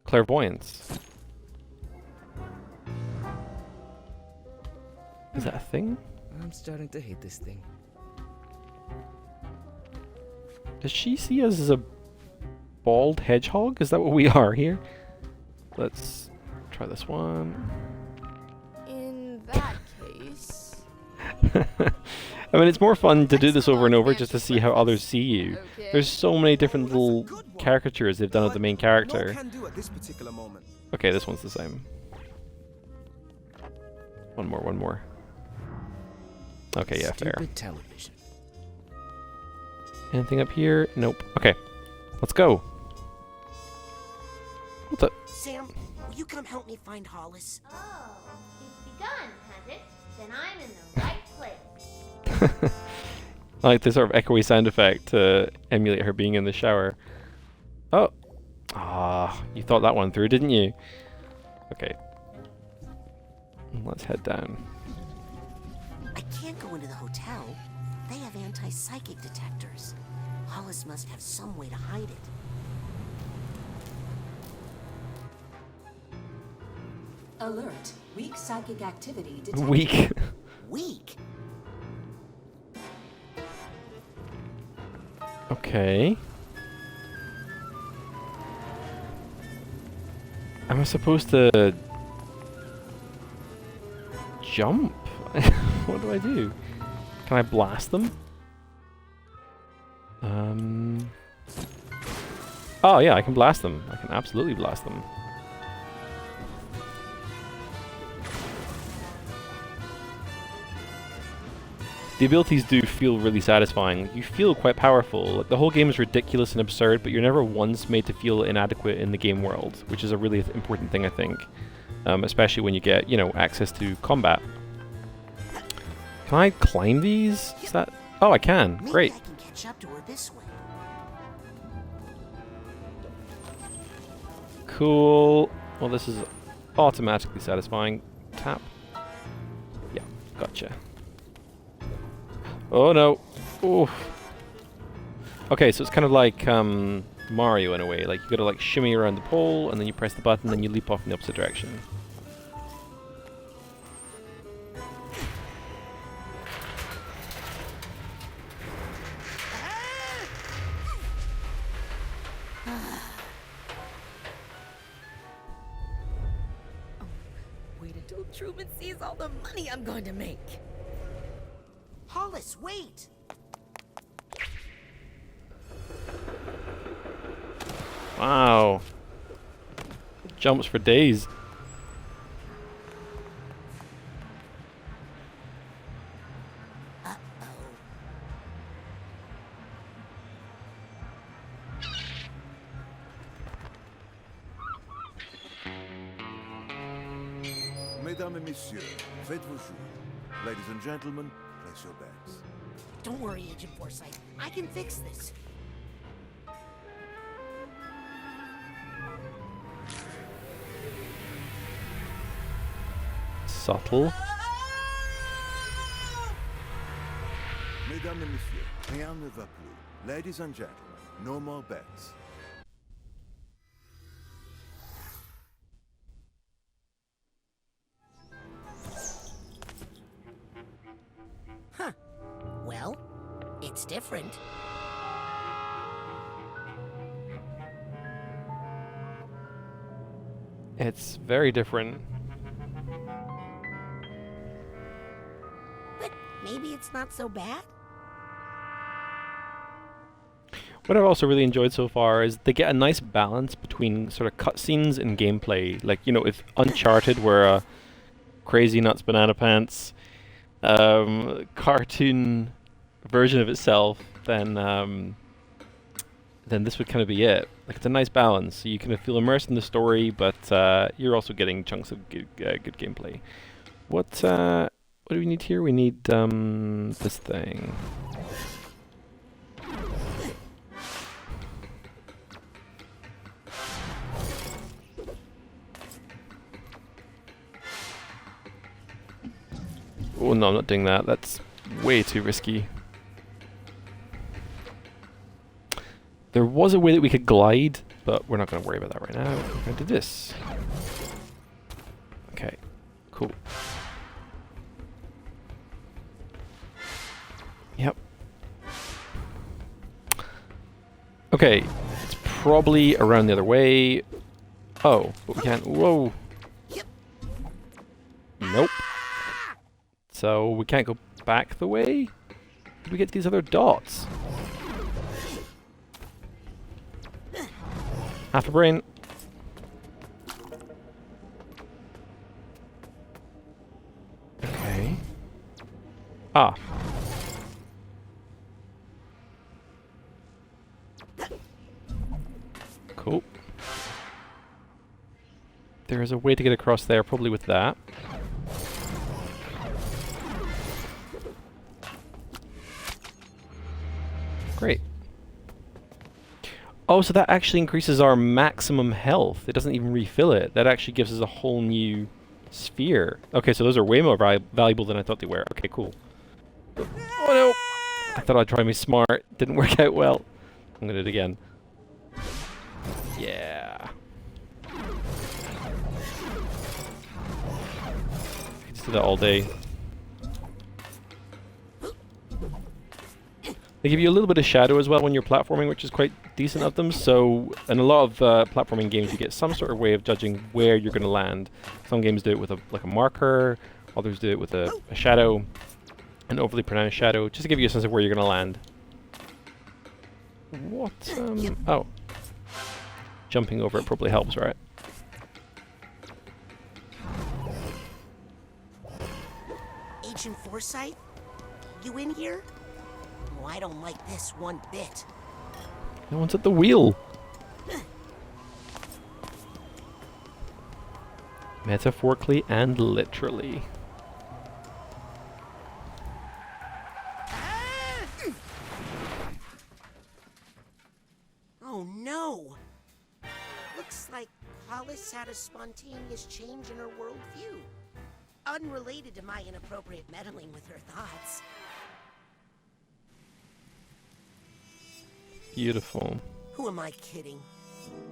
Clairvoyance. Is that a thing? I'm starting to hate this thing. Does she see us as a bald hedgehog? Is that what we are here? Let's try this one. In that case... I mean, it's more fun to do this over and over just to see how others see you. Okay. There's so many different little caricatures they've done of the main character. Okay, this one's the same. One more, one more. Okay, yeah, fair. Stupid television. Anything up here? Nope. Okay, let's go. What the? Sam, will you come help me find Hollis? Oh, it's begun, has it? Then I'm in the right place. I like this sort of echoey sound effect to emulate her being in the shower. Oh! Ah, you thought that one through, didn't you? Okay. Let's head down. I can't go into the hotel. They have anti-psychic detectors. Hollis must have some way to hide it. Alert. Weak psychic activity detected. Weak. Weak? Okay. Am I supposed to jump? What do I do? Can I blast them? Oh yeah, I can blast them. I can absolutely blast them. the abilities do feel really satisfying. You feel quite powerful. Like, the whole game is ridiculous and absurd, but you're never once made to feel inadequate in the game world, which is a really important thing, I think. Especially when you get, you know, access to combat. Can I climb these? Is that... Oh, I can. Great. Maybe I can catch up to her this way. Cool. Well, this is automatically satisfying. Tap. Yeah, gotcha. Oh no. Oof. Okay, so it's kind of like Mario in a way. Like, you gotta like shimmy around the pole, and then you press the button, and you leap off in the opposite direction. Wait until Truman sees all the money I'm going to make. Hollis, wait! Wow. Jumps for days. Mesdames et messieurs, faites vos jours. Ladies and gentlemen, place your bets. Don't worry, Agent Forsyth. I can fix this. Subtle. Mesdames et messieurs, rien ne va plus. Ladies and gentlemen, no more bets. Huh. Well, it's different. It's very different. But maybe it's not so bad. What I've also really enjoyed so far is they get a nice balance between sort of cutscenes and gameplay. Like, you know, if Uncharted were a crazy nuts banana pants cartoon version of itself, then this would kind of be it. Like, it's a nice balance. So you kind of feel immersed in the story, but you're also getting chunks of good gameplay. What do we need here? We need this thing. Oh no, I'm not doing that. That's way too risky. There was a way that we could glide, but we're not going to worry about that right now. We're going to do this. Okay, cool. Yep. Okay, it's probably around the other way. Oh, but we can't. Whoa. Nope. So we can't go back the way? How do we get to these other dots? Half a brain. Okay. Ah. Cool. There is a way to get across there, probably with that. Great. Oh, so that actually increases our maximum health. It doesn't even refill it. That actually gives us a whole new sphere. Okay, so those are way more valuable than I thought they were. Okay, cool. Oh no! I thought I'd try me smart. Didn't work out well. I'm gonna do it again. Yeah. I can just do that all day. They give you a little bit of shadow as well when you're platforming, which is quite decent of them. So, in a lot of platforming games, you get some sort of way of judging where you're going to land. Some games do it with a marker, others do it with a shadow, an overly pronounced shadow, just to give you a sense of where you're going to land. What? Oh. Jumping over it probably helps, right? Agent Forsyth? you in here? Oh, I don't like this one bit. No one's at the wheel. Metaphorically and literally. Oh no! Looks like Hollis had a spontaneous change in her worldview. Unrelated to my inappropriate meddling with her thoughts. Beautiful. Who am I kidding?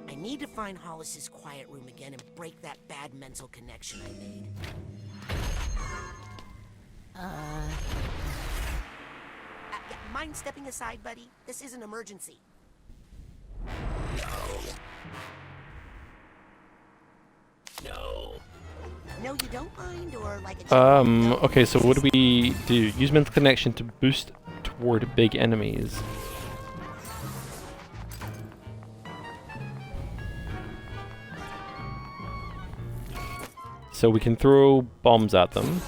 I need to find Hollis's quiet room again and break that bad mental connection I made. Mind stepping aside, buddy? This is an emergency. No. No, you don't mind, or like a okay, so what do we do? Use mental connection to boost toward big enemies. So we can throw bombs at them.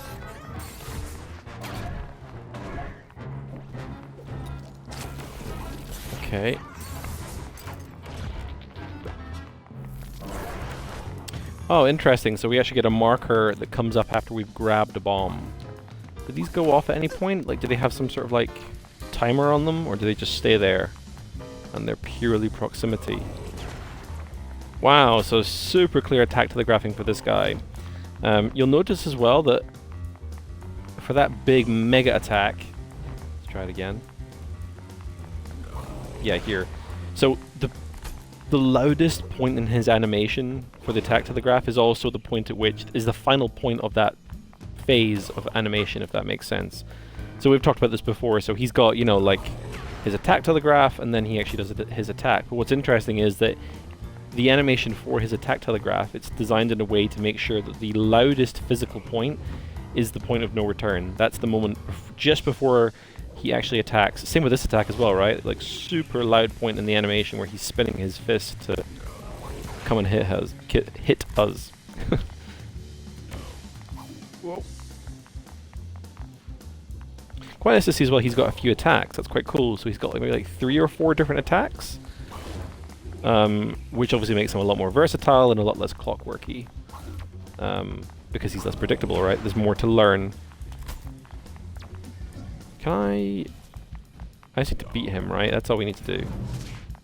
Okay. Oh, interesting. So we actually get a marker that comes up after we've grabbed a bomb. Do these go off at any point? Like, do they have some sort of, like, timer on them? Or do they just stay there? And they're purely proximity. Wow, so super clear attack to the graphing for this guy. You'll notice as well that for that big mega attack... Let's try it again. Yeah, here. So the loudest point in his animation for the attack to the graph is also the point at which is the final point of that phase of animation, if that makes sense. So we've talked about this before, so he's got, you know, like his attack to the graph, and then he actually does his attack. But what's interesting is that the animation for his attack telegraph, it's designed in a way to make sure that the loudest physical point is the point of no return. That's the moment just before he actually attacks. Same with this attack as well, right? Like super loud point in the animation where he's spinning his fist to come and hit us. Whoa. Quite nice to see as well, he's got a few attacks. That's quite cool. So he's got like maybe like 3 or 4 different attacks. Which obviously makes him a lot more versatile and a lot less clockworky. Because he's less predictable, right? There's more to learn. Can I just need to beat him, right? That's all we need to do.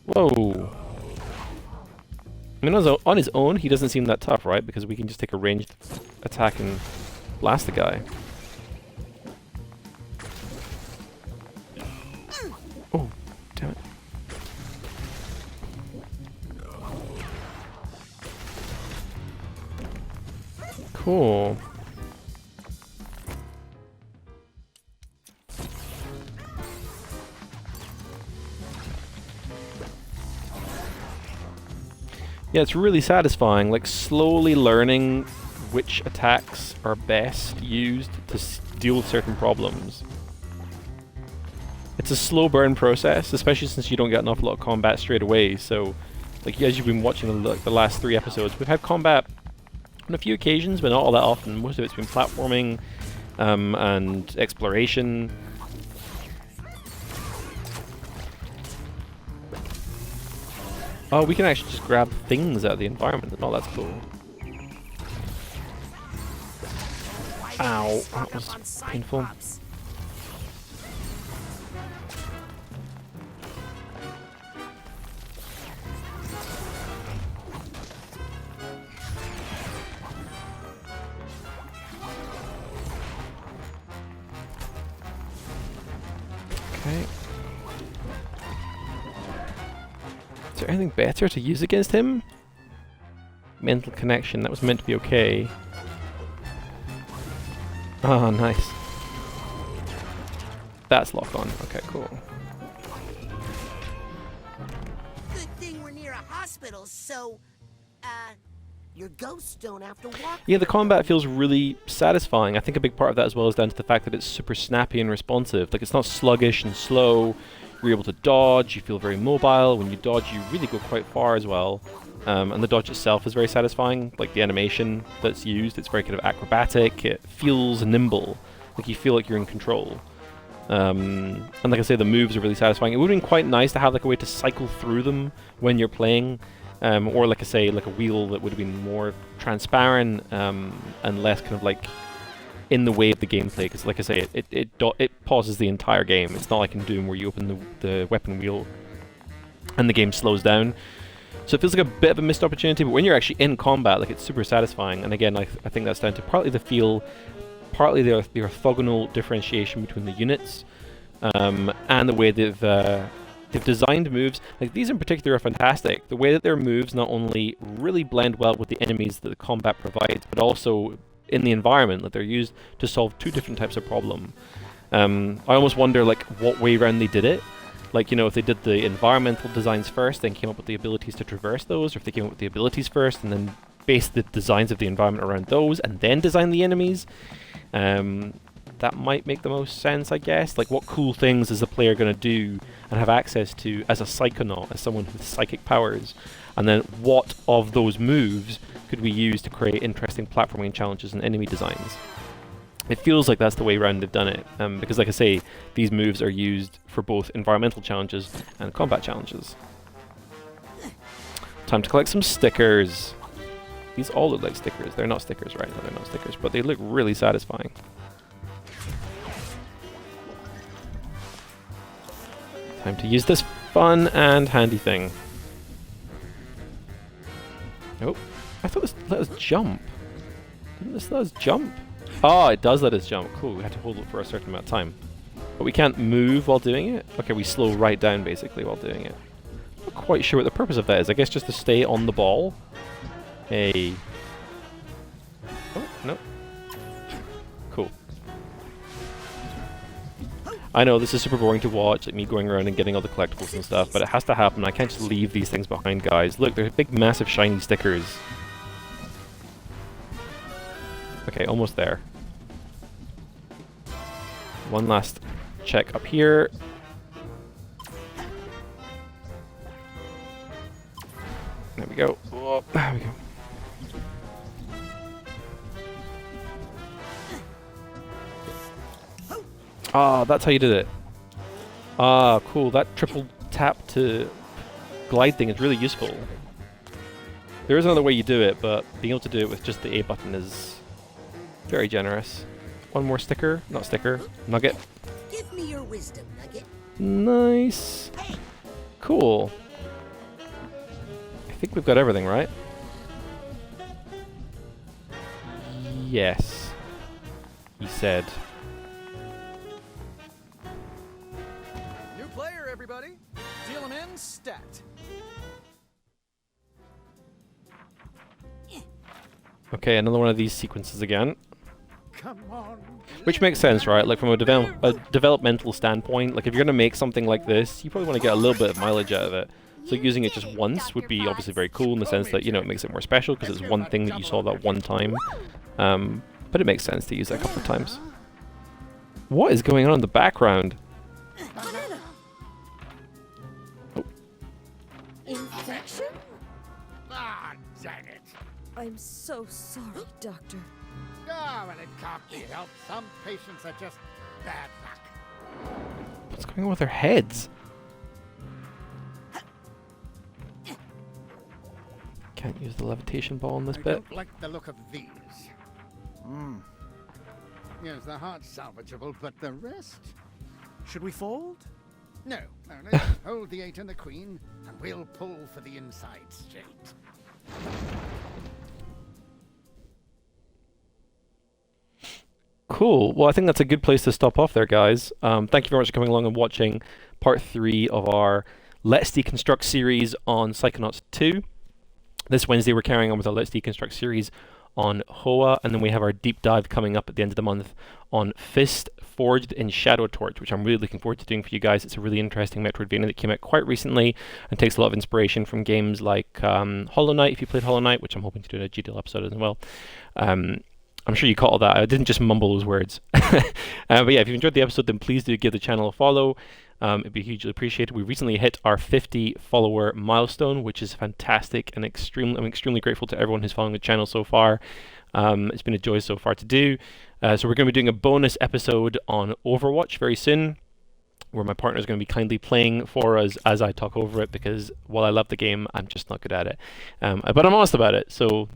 Whoa! I mean, on his own, he doesn't seem that tough, right? Because we can just take a ranged attack and blast the guy. Oh, damn it. Cool. Yeah, it's really satisfying, like slowly learning which attacks are best used to deal with certain problems. It's a slow burn process, especially since you don't get an awful lot of combat straight away, so like as you've been watching the last 3 episodes, we've had combat on a few occasions, but not all that often. Most of it's been platforming and exploration. Oh, we can actually just grab things out of the environment. Oh, that's cool. Ow, that was painful. Okay. Is there anything better to use against him? Mental connection, that was meant to be okay. Oh, nice. That's lock on. Okay, cool. Good thing we're near a hospital, so, your ghosts don't have to walk. Yeah, the combat feels really satisfying. I think a big part of that as well is down to the fact that it's super snappy and responsive. Like, it's not sluggish and slow. You're able to dodge, you feel very mobile. When you dodge, you really go quite far as well. And the dodge itself is very satisfying. Like, the animation that's used, it's very kind of acrobatic. It feels nimble. Like, you feel like you're in control. And like I say, the moves are really satisfying. It would have been quite nice to have like a way to cycle through them when you're playing, or like I say, like a wheel that would have been more transparent and less kind of like in the way of the gameplay. Because like I say, it pauses the entire game. It's not like in Doom where you open the weapon wheel and the game slows down. So it feels like a bit of a missed opportunity, but when you're actually in combat, like, it's super satisfying. And again, I think that's down to partly the feel, partly the orthogonal differentiation between the units, and the way they've designed moves. Like, these in particular are fantastic. The way that their moves not only really blend well with the enemies that the combat provides, but also in the environment that they're used to solve two different types of problem. I almost wonder, like, what way around they did it. Like, you know, if they did the environmental designs first, then came up with the abilities to traverse those, or if they came up with the abilities first and then based the designs of the environment around those, and then design the enemies. That might make the most sense, I guess. Like, what cool things is the player going to do and have access to as a Psychonaut, as someone with psychic powers? And then what of those moves could we use to create interesting platforming challenges and enemy designs? It feels like that's the way around they've done it, because like I say, these moves are used for both environmental challenges and combat challenges. Time to collect some stickers. These all look like stickers. They're not stickers, right? No, they're not stickers, but they look really satisfying. Time to use this fun and handy thing. Nope. I thought this let us jump. Didn't this let us jump? Oh, it does let us jump. Cool, we have to hold it for a certain amount of time. But we can't move while doing it? Okay, we slow right down basically while doing it. Not quite sure what the purpose of that is. I guess just to stay on the ball. Hey. Oh, no. Cool. I know this is super boring to watch, like me going around and getting all the collectibles and stuff, but it has to happen. I can't just leave these things behind, guys. Look, they're big, massive, shiny stickers. Okay, almost there. One last check up here. There we go. Oh, there we go. Ah, that's how you did it. Ah, cool. That triple tap to glide thing is really useful. There is another way you do it, but being able to do it with just the A button is very generous. One more sticker. Not sticker. Nugget. Give me your wisdom, Nugget. Nice. Cool. I think we've got everything, right? Yes. He said. New player, everybody. Deal him in, stat. Okay, another one of these sequences again. Come on. Which makes sense, right? Like, from a developmental standpoint, like, if you're going to make something like this, you probably want to get a little bit of mileage out of it. So using it just once would be obviously very cool in the sense that, you know, it makes it more special because it's one thing that you saw that one time. But it makes sense to use that a couple of times. What is going on in the background? Oh. Infection? Ah, dang it. I'm so sorry, Doctor. Ah, well, it can't be helped. Some patients are just bad luck. What's going on with their heads? Can't use the levitation ball in this I bit. don't like the look of these. Yes, the heart's salvageable, but the rest? Should we fold? No, let's hold the 8 and the queen, and we'll pull for the inside straight. Cool. Well, I think that's a good place to stop off there, guys. Thank you very much for coming along and watching part 3 of our Let's Deconstruct series on Psychonauts 2. This Wednesday we're carrying on with our Let's Deconstruct series on Hoa, and then we have our deep dive coming up at the end of the month on Fist Forged in Shadow Torch, which I'm really looking forward to doing for you guys. It's a really interesting Metroidvania that came out quite recently and takes a lot of inspiration from games like Hollow Knight, if you played Hollow Knight, which I'm hoping to do in a GDL episode as well. I'm sure you caught all that. I didn't just mumble those words. But yeah, if you enjoyed the episode, then please do give the channel a follow. It'd be hugely appreciated. We recently hit our 50 follower milestone, which is fantastic, and I'm extremely grateful to everyone who's following the channel so far. It's been a joy so far to do. So we're going to be doing a bonus episode on Overwatch very soon, where my partner is going to be kindly playing for us as I talk over it, because while I love the game, I'm just not good at it. But I'm honest about it. So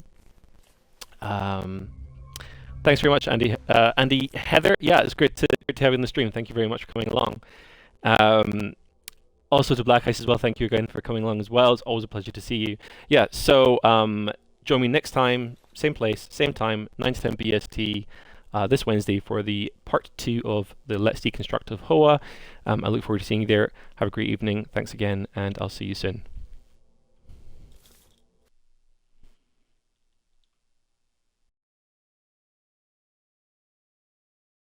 thanks very much, Andy. Andy, Heather, yeah, it's great to have you in the stream. Thank you very much for coming along. Also to Black Ice as well, thank you again for coming along as well. It's always a pleasure to see you. Yeah, so join me next time, same place, same time, 9 to 10 BST, this Wednesday for the part 2 of the Let's Deconstruct of HOA. I look forward to seeing you there. Have a great evening. Thanks again, and I'll see you soon.